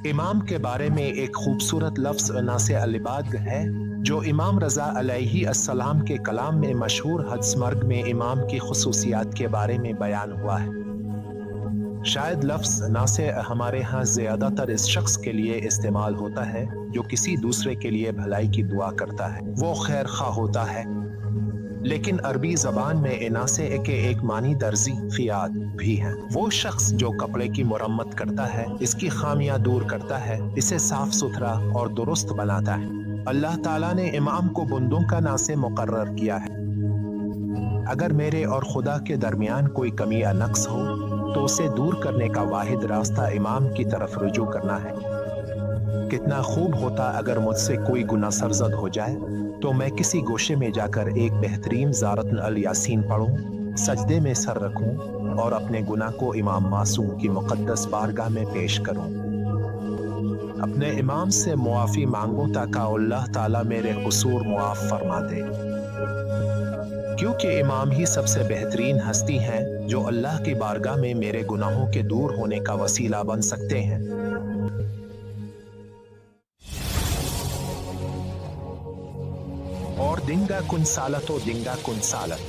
इमाम के बारे में एक खूबसूरत लफ्ज़ नासे अलिबाग है जो इमाम रज़ा अलैहि अस्सलाम के कलाम में मशहूर हदीस मर्ग में इमाम की खुसूसियात के बारे में बयान हुआ है। शायद लफ्ज़ नासे हमारे यहाँ ज़्यादातर इस शख्स के लिए इस्तेमाल होता है जो किसी दूसरे के लिए भलाई की दुआ करता है, वो खैर खा होता है। लेकिन अरबी ज़बान में इनासे के एक मानी दर्जी फ़ियात भी हैं। वो शख्स जो कपड़े की मुरम्मत करता है, इसकी खामियां दूर करता है, इसे साफ सुथरा और दुरुस्त बनाता है। अल्लाह ताला ने इमाम को बंदों का नासे मुकर्रर किया है। अगर मेरे और खुदा के दरमियान कोई कमी या नक्स हो तो उसे दूर करने का वाहिद रास्ता इमाम की तरफ रुजू करना है। कितना खूब होता अगर मुझसे कोई गुनाह सरजद हो जाए तो मैं किसी गोशे में जाकर एक बेहतरीन ज़ारतन अल यासीन पढ़ूं, सजदे में सर रखूं और अपने गुनाह को इमाम मासूम की मुक़द्दस बारगाह में पेश करूं। अपने इमाम से मुआफ़ी मांगूं ताकि अल्लाह ताला मेरे कसूर मुआफ़ फरमा दे, क्योंकि इमाम ही सबसे बेहतरीन हस्ती हैं जो अल्लाह की बारगाह में मेरे गुनाहों के दूर होने का वसीला बन सकते हैं। और dinga kun salat o dinga kun salat